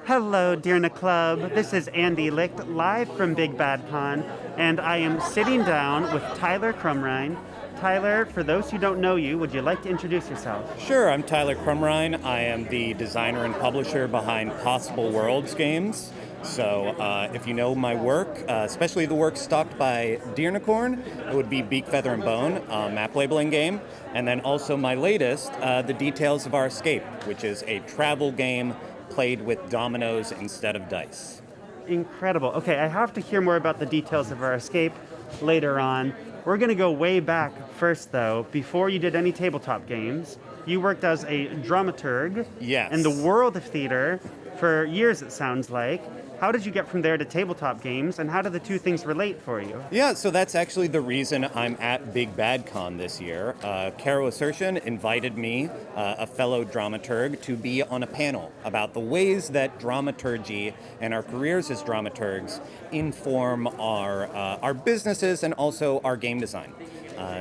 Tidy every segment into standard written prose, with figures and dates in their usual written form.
Hello, Deerna Club. This is Andy Licht, live from Big Bad Con, and I am sitting down with Tyler Crumrine. Tyler, for those who don't know you, would you like to introduce yourself? Sure, I'm Tyler Crumrine. I am the designer and publisher behind Possible Worlds games. So if you know my work, especially the work stocked by Deernicorn, it would be Beak, Feather, and Bone, a map labeling game. And then also my latest, The Details of Our Escape, which is a travel game played with dominoes instead of dice. Incredible. Okay, I have to hear more about the details of our escape later on. We're going to go way back first, though. Before you did any tabletop games, you worked as a dramaturg Yes. in the world of theater for years, it sounds like. How did you get from there to tabletop games, and how do the two things relate for you? Yeah, so that's actually the reason I'm at Big Bad Con this year. Caro Assertion invited me, a fellow dramaturg, to be on a panel about the ways that dramaturgy and our careers as dramaturgs inform our businesses and also our game design.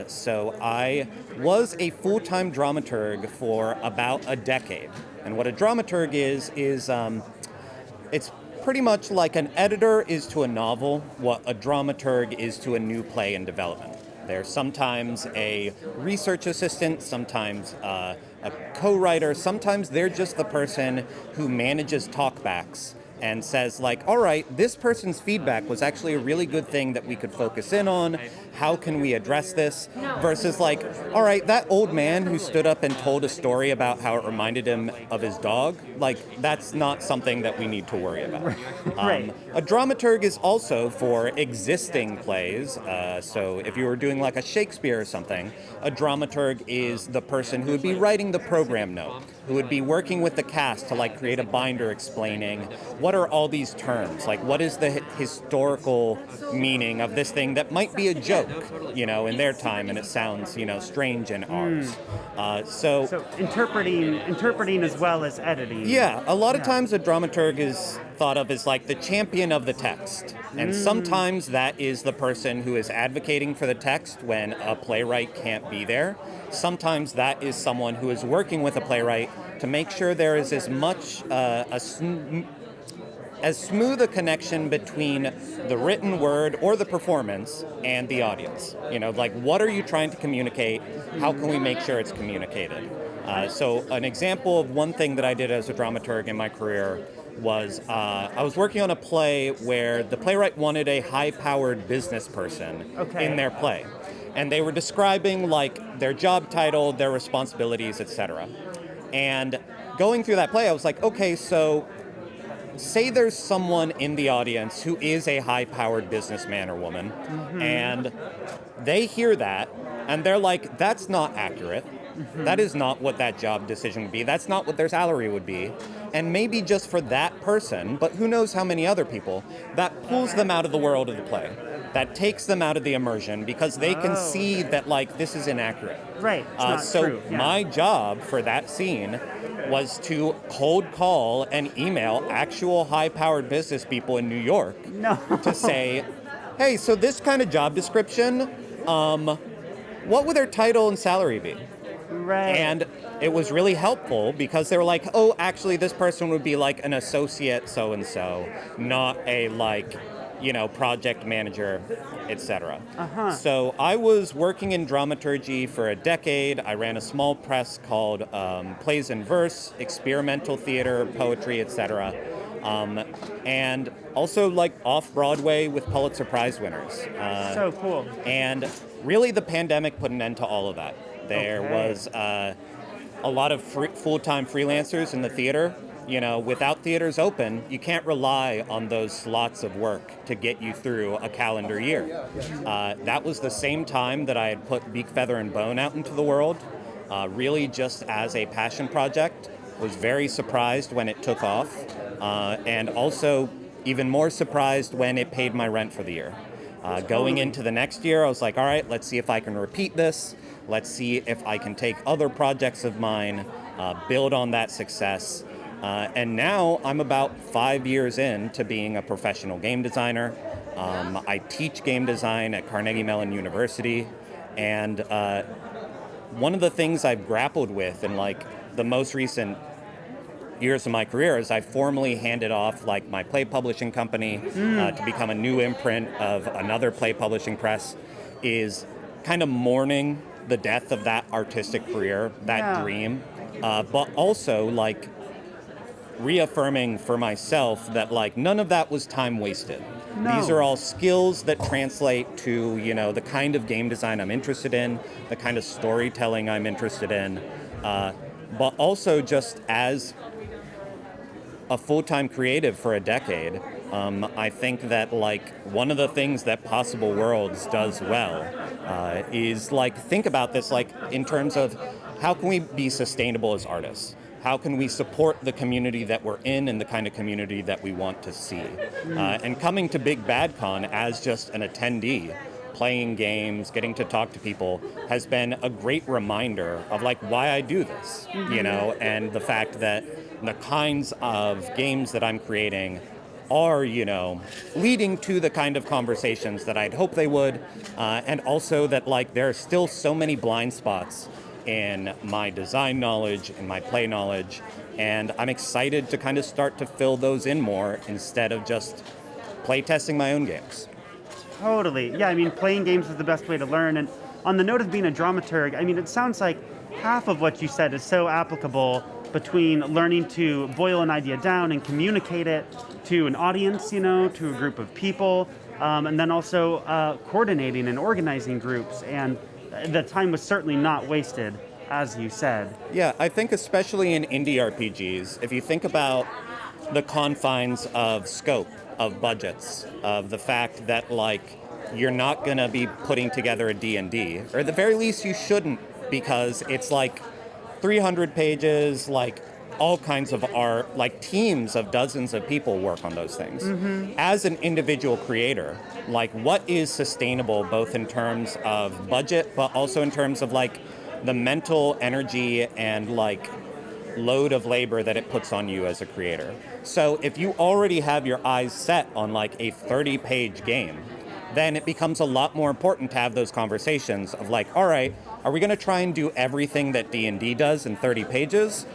So I was a full-time dramaturg for about a decade. And what a dramaturg is it's pretty much like an editor is to a novel, what a dramaturg is to a new play in development. They're sometimes a research assistant, sometimes a co-writer, sometimes they're just the person who manages talkbacks and says like, all right, this person's feedback was actually a really good thing that we could focus in on. How can we address this? Versus like, all right, that old man who stood up and told a story about how it reminded him of his dog, like that's not something that we need to worry about. Right. A dramaturg is also for existing plays. So if you were doing like a Shakespeare or something, a dramaturg is the person who would be writing the program note, who would be working with the cast to like create a binder explaining what are all these terms, like what is the historical meaning of this thing that might be a joke, in their time, and it sounds, strange in ours. So interpreting as well as editing. Yeah, a lot of times a dramaturg is thought of as like the champion of the text. And sometimes that is the person who is advocating for the text when a playwright can't be there. Sometimes that is someone who is working with a playwright to make sure there is as much as smooth a connection between the written word or the performance and the audience. Like what are you trying to communicate? How can we make sure it's communicated? So an example of one thing that I did as a dramaturg in my career was I was working on a play where the playwright wanted a high-powered business person in their play. And they were describing like their job title, their responsibilities, etc. And going through that play, I was like, okay, so say there's someone in the audience who is a high-powered businessman or woman, and they hear that, and they're like, that's not accurate. That is not what that job decision would be. That's not what their salary would be. And maybe just for that person, but who knows how many other people, that pulls them out of the world of the play. That takes them out of the immersion because they can see that, like, this is inaccurate. Right, it's not true. Yeah. My job for that scene was to cold call and email actual high-powered business people in New York to say, hey, so this kind of job description, what would their title and salary be? Right. And it was really helpful because they were like, oh, actually, this person would be like an associate so-and-so, not a project manager, etc. So I was working in dramaturgy for a decade. I ran a small press called Plays in Verse, experimental theater, poetry, etc. And also like off-Broadway with Pulitzer Prize winners. So cool. And really the pandemic put an end to all of that. There was a lot of full-time freelancers in the theater. Without theaters open, you can't rely on those slots of work to get you through a calendar year. That was the same time that I had put Beak, Feather, and Bone out into the world, really just as a passion project. Was very surprised when it took off, and also even more surprised when it paid my rent for the year. Going into the next year, I was like, all right, let's see if I can repeat this. Let's see if I can take other projects of mine, build on that success. And now I'm about 5 years in to being a professional game designer. I teach game design at Carnegie Mellon University. And one of the things I've grappled with in like the most recent years of my career is I formally handed off like my play publishing company to become a new imprint of another play publishing press, is kind of mourning the death of that artistic career, that dream, but also like reaffirming for myself that like none of that was time wasted. No. These are all skills that translate to, you know, the kind of game design I'm interested in, the kind of storytelling I'm interested in, but also just as a full-time creative for a decade, I think that like one of the things that Possible Worlds does well is like think about this like in terms of how can we be sustainable as artists? How can we support the community that we're in and the kind of community that we want to see? And coming to Big Bad Con as just an attendee, playing games, getting to talk to people, has been a great reminder of like why I do this, you know, and the fact that the kinds of games that I'm creating are, you know, leading to the kind of conversations that I'd hope they would, and also that like there are still so many blind spots in my design knowledge, in my play knowledge, and I'm excited to kind of start to fill those in more instead of just play testing my own games. Totally. Yeah, I mean, playing games is the best way to learn. And on the note of being a dramaturg, I mean, it sounds like half of what you said is so applicable between learning to boil an idea down and communicate it to an audience, you know, to a group of people, and then also coordinating and organizing groups. And the time was certainly not wasted, as you said. Yeah, I think especially in indie RPGs, if you think about the confines of scope, of budgets, of the fact that like you're not going to be putting together a D&D, or at the very least you shouldn't, because it's like 300 pages, like all kinds of art, like teams of dozens of people work on those things. As an individual creator, like what is sustainable both in terms of budget, but also in terms of like the mental energy and like load of labor that it puts on you as a creator. So if you already have your eyes set on like a 30-page game, then it becomes a lot more important to have those conversations of like, all right, are we going to try and do everything that D&D does in 30 pages?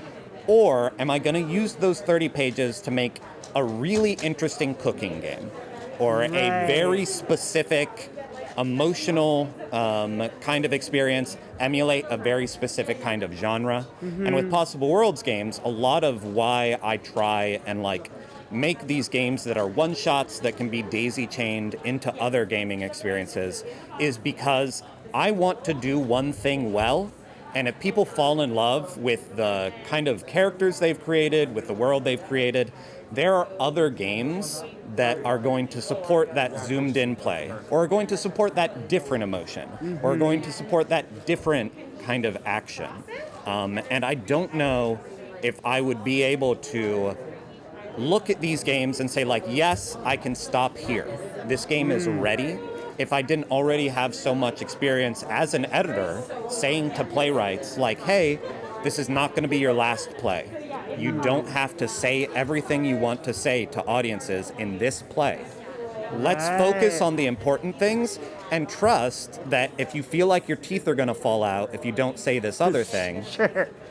Or am I going to use those 30 pages to make a really interesting cooking game? Or a very specific emotional kind of experience, emulate a very specific kind of genre. And with Possible Worlds games, a lot of why I try and like make these games that are one-shots that can be daisy-chained into other gaming experiences is because I want to do one thing well, and if people fall in love with the kind of characters they've created, with the world they've created, there are other games that are going to support that zoomed-in play, or are going to support that different emotion, or are going to support that different kind of action. And I don't know if I would be able to look at these games and say, like, yes, I can stop here. This game is ready. If I didn't already have so much experience as an editor saying to playwrights, like, hey, this is not going to be your last play. You don't have to say everything you want to say to audiences in this play. Let's focus on the important things and trust that if you feel like your teeth are going to fall out if you don't say this other thing,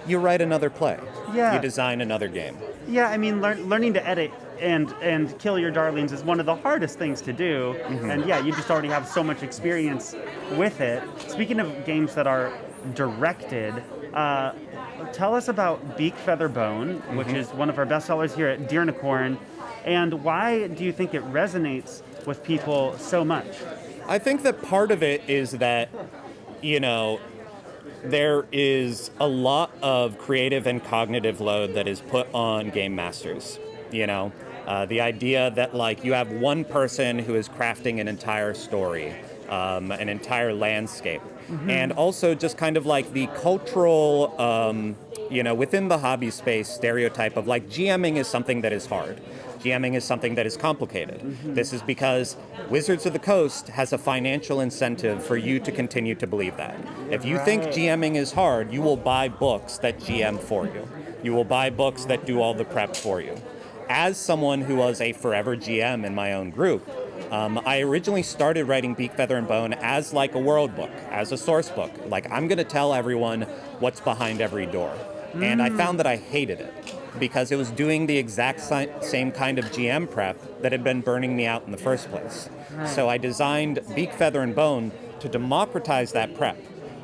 you write another play. You design another game. Yeah, I mean, learning to edit and kill your darlings is one of the hardest things to do. And yeah, you just already have so much experience with it. Speaking of games that are directed, tell us about Beak, Feather, Bone, which is one of our bestsellers here at Deernicorn, and why do you think it resonates with people so much? I think that part of it is that, you know, there is a lot of creative and cognitive load that is put on game masters, you know? The idea that, like, you have one person who is crafting an entire story, an entire landscape, and also just kind of like the cultural, you know, within the hobby space stereotype of, like, GMing is something that is hard. GMing is something that is complicated. This is because Wizards of the Coast has a financial incentive for you to continue to believe that. If you think GMing is hard, you will buy books that GM for you. You will buy books that do all the prep for you. As someone who was a forever GM in my own group, I originally started writing Beak, Feather, and Bone as like a world book, as a source book. Like, I'm going to tell everyone what's behind every door. And I found that I hated it. because it was doing the exact same kind of GM prep that had been burning me out in the first place. Right. So I designed Beak, Feather, and Bone to democratize that prep,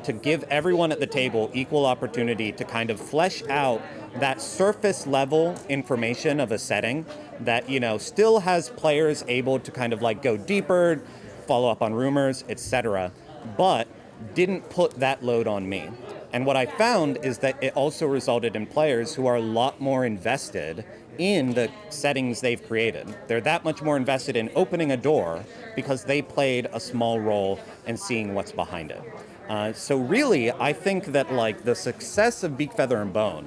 to give everyone at the table equal opportunity to kind of flesh out that surface level information of a setting that, you know, still has players able to kind of like go deeper, follow up on rumors, etc., but didn't put that load on me. And what I found is that it also resulted in players who are a lot more invested in the settings they've created. They're that much more invested in opening a door because they played a small role in seeing what's behind it. So really, I think that like the success of Beak, Feather, and Bone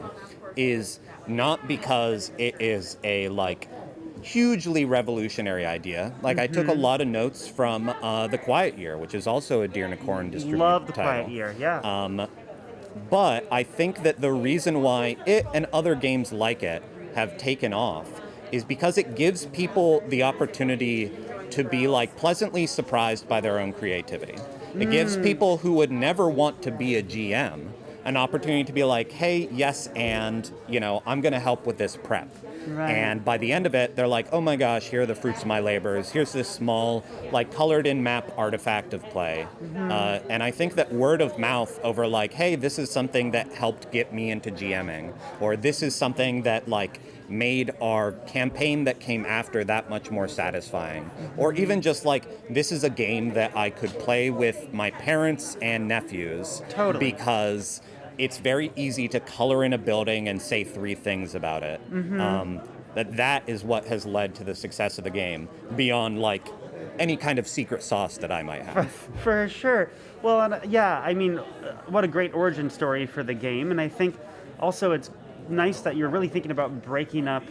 is not because it is a like hugely revolutionary idea. Like I took a lot of notes from The Quiet Year, which is also a Deernicorn Distro. Love The title. Quiet Year, yeah. But I think that the reason why it and other games like it have taken off is because it gives people the opportunity to be like pleasantly surprised by their own creativity. It gives people who would never want to be a GM an opportunity to be like, hey, yes, and, you know, I'm going to help with this prep. Right. And by the end of it, they're like, oh my gosh, here are the fruits of my labors. Here's this small, like, colored-in map artifact of play. And I think that word of mouth over, like, hey, this is something that helped get me into GMing, or this is something that, like, made our campaign that came after that much more satisfying. Or even just, like, this is a game that I could play with my parents and nephews. Totally. Because it's very easy to color in a building and say 3 things about it. That is what has led to the success of the game, beyond like any kind of secret sauce that I might have. For sure. Well, and, yeah, I mean, what a great origin story for the game. And I think also it's nice that you're really thinking about breaking up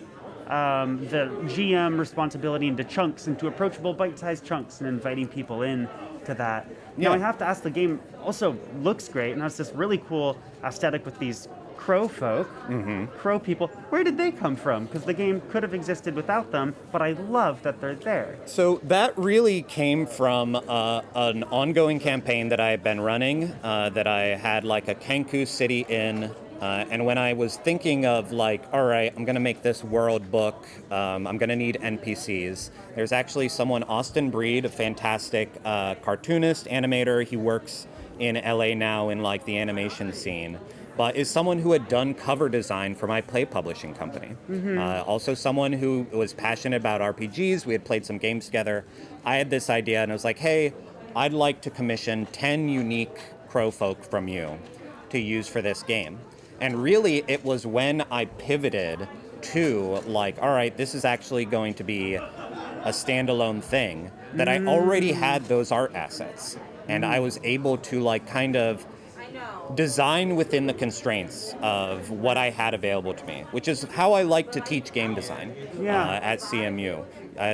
the GM responsibility into chunks, into approachable bite-sized chunks, and inviting people in to that. Now, I have to ask, the game also looks great and has this really cool aesthetic with these crow folk, crow people. Where did they come from? Because the game could have existed without them, but I love that they're there. So that really came from an ongoing campaign that I had been running, that I had like a Kenku city in. And when I was thinking of like, all right, I'm going to make this world book, I'm going to need NPCs, there's actually someone, Austin Breed, a fantastic cartoonist, animator. He works in LA now in like the animation scene, but is someone who had done cover design for my play publishing company. Also someone who was passionate about RPGs. We had played some games together. I had this idea and I was like, hey, I'd like to commission 10 unique crow folk from you to use for this game. And really, it was when I pivoted to, like, all right, this is actually going to be a standalone thing, that I already had those art assets. And I was able to, like, kind of design within the constraints of what I had available to me, which is how I like to teach game design at CMU.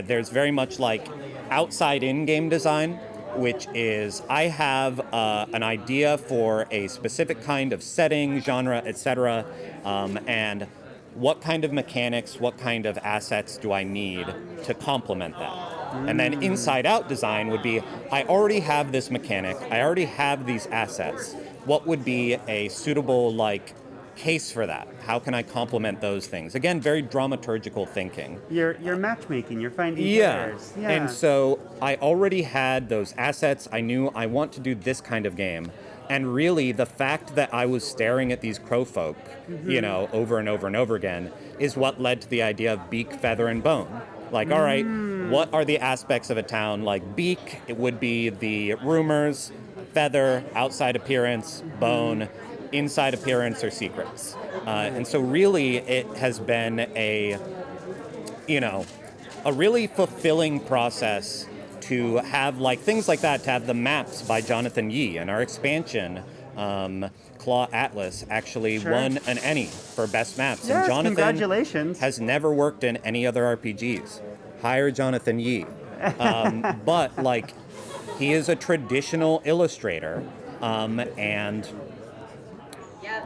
There's very much, like, outside-in game design, which is I have an idea for a specific kind of setting, genre, etc., and what kind of mechanics, what kind of assets do I need to complement that? And then inside-out design would be, I already have this mechanic, I already have these assets. What would be a suitable, like, case for that? How can I complement those things? Again, very dramaturgical thinking. You're matchmaking, you're finding players. Yeah. And so I already had those assets. I knew I want to do this kind of game. And really, the fact that I was staring at these crow folk, you know, over and over and over again, is what led to the idea of Beak, Feather, and Bone. Like, all right, what are the aspects of a town? Like Beak, it would be the rumors, Feather, outside appearance, Bone, inside appearance or secrets. And so really it has been a really fulfilling process to have like things like that, to have the maps by Jonathan Yee, and our expansion, Claw Atlas, actually won an ENnie for best maps. Yes, and Jonathan congratulations. has never worked in any other RPGs. Hire Jonathan Yee. But like, he is a traditional illustrator, and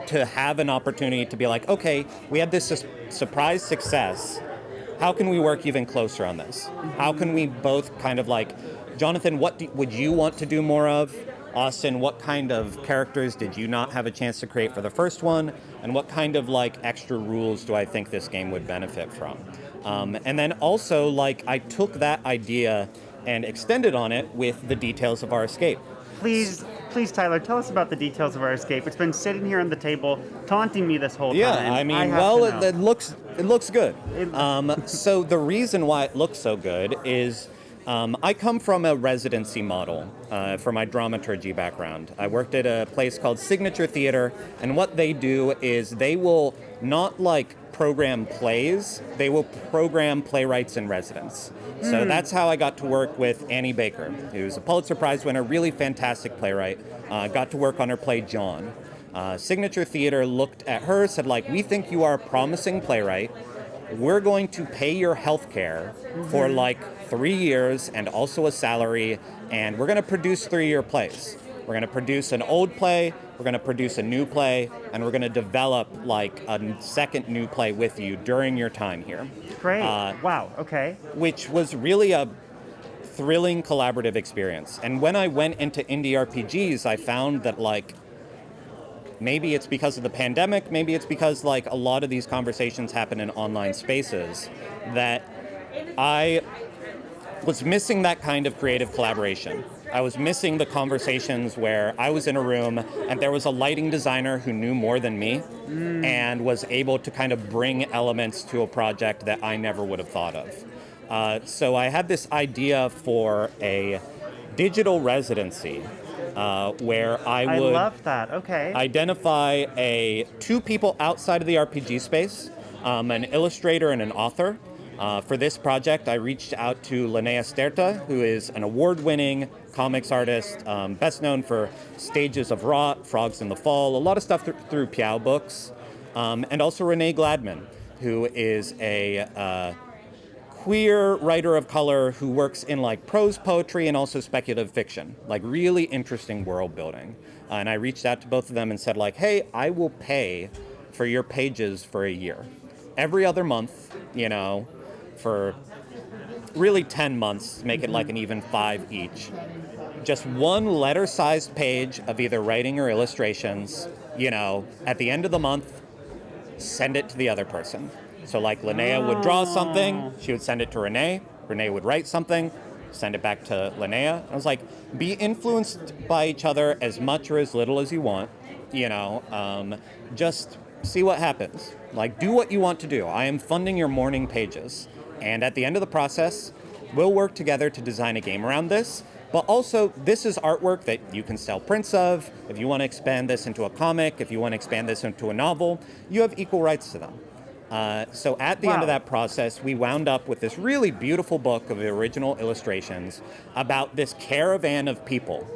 to have an opportunity to be like, okay, we had this surprise success. How can we work even closer on this? How can we both kind of like, Jonathan, what would you want to do more of? Austin, what kind of characters did you not have a chance to create for the first one? And what kind of like extra rules do I think this game would benefit from? And then also, like, I took that idea and extended on it with the details of our escape. Please, Tyler, tell us about the details of our escape. It's been sitting here on the table, taunting me this whole time. Yeah, I mean, it looks good. So the reason why it looks so good is I come from a residency model for my dramaturgy background. I worked at a place called Signature Theater, and what they do is they will not like program plays, they will program playwrights in residence. So that's how I got to work with Annie Baker, who's a Pulitzer Prize winner, really fantastic playwright. Got to work on her play John. Signature Theater looked at her, said like, we think you are a promising playwright. We're going to pay your health care for like 3 years and also a salary, and we're going to produce 3-year plays. We're going to produce an old play, we're going to produce a new play, and we're going to develop like a second new play with you during your time here. Great. Wow, okay. Which was really a thrilling collaborative experience. And when I went into indie RPGs, I found that like, maybe it's because of the pandemic, maybe it's because like a lot of these conversations happen in online spaces, that I was missing that kind of creative collaboration. I was missing the conversations where I was in a room and there was a lighting designer who knew more than me and was able to kind of bring elements to a project that I never would have thought of. So I had this idea for a digital residency where I would love that. Okay. identify two people outside of the RPG space, an illustrator and an author. For this project, I reached out to Linnea Sterta, who is an award-winning comics artist, best known for Stages of Rot, Frogs in the Fall, a lot of stuff through Piao books, and also Renee Gladman, who is a queer writer of color who works in like prose poetry and also speculative fiction, like really interesting world building. And I reached out to both of them and said like, hey, I will pay for your pages for a year. Every other month, you know, for really 10 months, make it like an even 5 each. Just one letter-sized page of either writing or illustrations, you know, at the end of the month, send it to the other person. So like Linnea would draw something, she would send it to Renee, Renee would write something, send it back to Linnea. I was like, be influenced by each other as much or as little as you want, you know, just see what happens. Like, do what you want to do. I am funding your morning pages. And at the end of the process, we'll work together to design a game around this. But also, this is artwork that you can sell prints of. If you want to expand this into a comic, if you want to expand this into a novel, you have equal rights to them. So at the end of that process, we wound up with this really beautiful book of the original illustrations about this caravan of people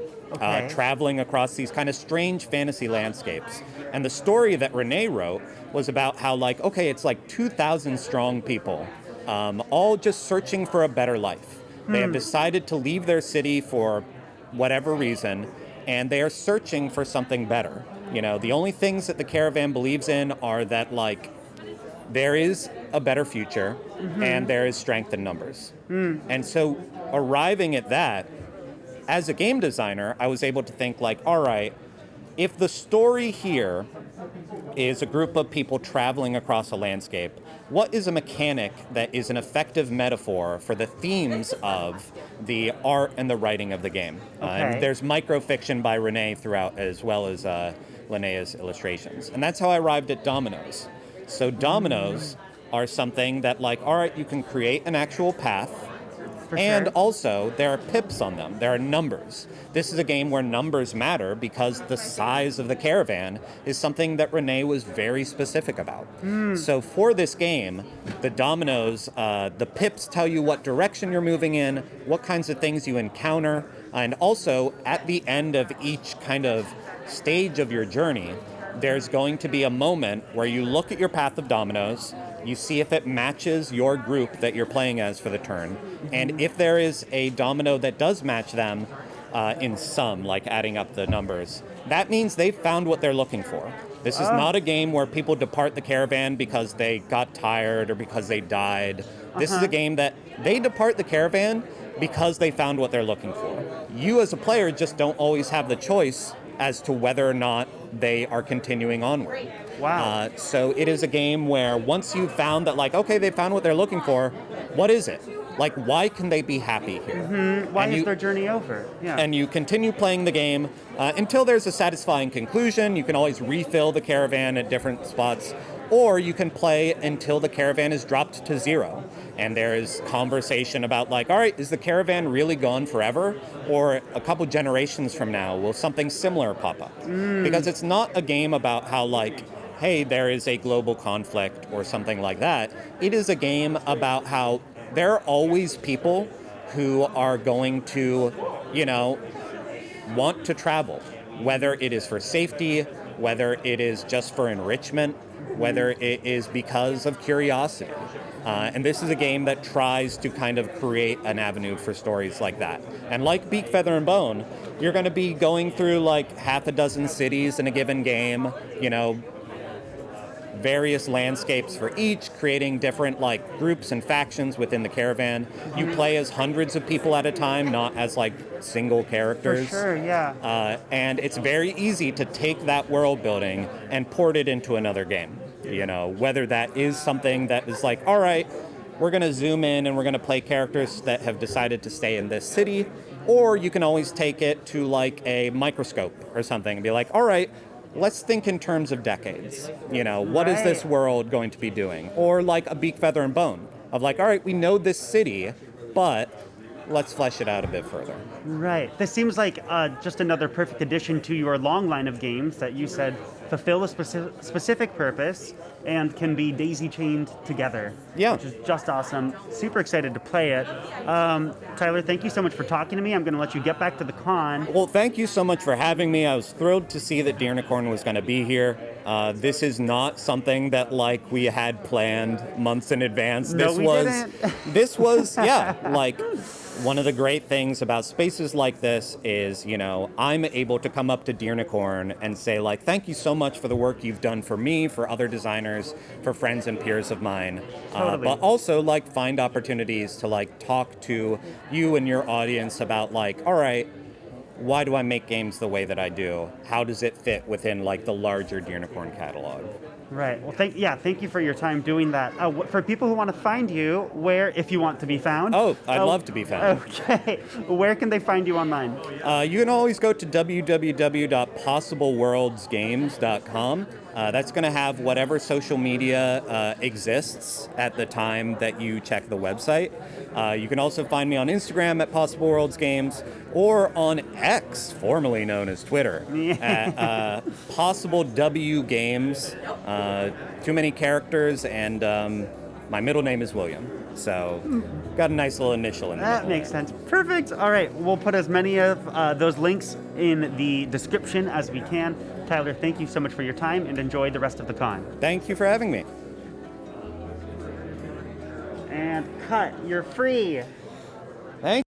traveling across these kind of strange fantasy landscapes. And the story that Renee wrote was about how, like, okay, it's like 2,000 strong people, all just searching for a better life. They have decided to leave their city for whatever reason, and they are searching for something better. You know, the only things that the caravan believes in are that, like, there is a better future and there is strength in numbers. And so arriving at that, as a game designer, I was able to think like, all right, if the story here is a group of people traveling across a landscape, what is a mechanic that is an effective metaphor for the themes of the art and the writing of the game? And there's microfiction by Renee throughout, as well as Linnea's illustrations. And that's how I arrived at dominoes. So dominoes are something that, like, all right, you can create an actual path, and also there are pips on them. There are numbers. This is a game where numbers matter because the size of the caravan is something that Renee was very specific about. So for this game, the dominoes, the pips tell you what direction you're moving in, what kinds of things you encounter, and also at the end of each kind of stage of your journey, there's going to be a moment where you look at your path of dominoes, you see if it matches your group that you're playing as for the turn, and if there is a domino that does match them in sum, like adding up the numbers, that means they've found what they're looking for. This is not a game where people depart the caravan because they got tired or because they died. This is a game that they depart the caravan because they found what they're looking for. You as a player just don't always have the choice as to whether or not they are continuing onward. Wow. So it is a game where once you've found that, like, okay, they found what they're looking for, what is it? Like, why can they be happy here? Why is their journey over? Yeah. And you continue playing the game until there's a satisfying conclusion. You can always refill the caravan at different spots, or you can play until the caravan is dropped to 0. And there is conversation about, like, all right, is the caravan really gone forever? Or a couple generations from now, will something similar pop up? Because it's not a game about how, like, hey, there is a global conflict or something like that. It is a game about how there are always people who are going to, want to travel, whether it is for safety, whether it is just for enrichment, whether it is because of curiosity. And this is a game that tries to kind of create an avenue for stories like that. And like Beak, Feather, and Bone, you're going to be going through like half a dozen cities in a given game, various landscapes for each, creating different like groups and factions within the caravan. You play as hundreds of people at a time, not as like single characters. For sure, yeah. And it's very easy to take that world building and port it into another game. Whether that is something that is like, all right, we're going to zoom in and we're going to play characters that have decided to stay in this city, or you can always take it to like a microscope or something and be like, all right, let's think in terms of decades. What is this world going to be doing? Or like a Beak, Feather, and Bone of like, all right, we know this city, but let's flesh it out a bit further. Right. This seems like just another perfect addition to your long line of games that you said fulfill a specific purpose and can be daisy-chained together. Yeah. Which is just awesome. Super excited to play it. Tyler, thank you so much for talking to me. I'm going to let you get back to the con. Well, thank you so much for having me. I was thrilled to see that Deernicorn was going to be here. This is not something that like we had planned months in advance. No, we didn't. This was, yeah, like one of the great things about spaces like this is, I'm able to come up to Deernicorn and say like, thank you so much for the work you've done for me, for other designers, for friends and peers of mine. Totally. But also like find opportunities to like talk to you and your audience about like, all right, why do I make games the way that I do? How does it fit within like the larger Deernicorn catalog? Right. Well, thank you for your time doing that. For people who want to find you, if you want to be found. Oh, I'd love to be found. Okay. Where can they find you online? You can always go to www.possibleworldsgames.com. That's going to have whatever social media exists at the time that you check the website. You can also find me on Instagram at Possible Worlds Games or on X, formerly known as Twitter, at Possible W Games. Too many characters, and my middle name is William. So got a nice little initial in there. That makes sense. Perfect. All right. We'll put as many of those links in the description as we can. Tyler, thank you so much for your time and enjoy the rest of the con. Thank you for having me. And cut. You're free. Thank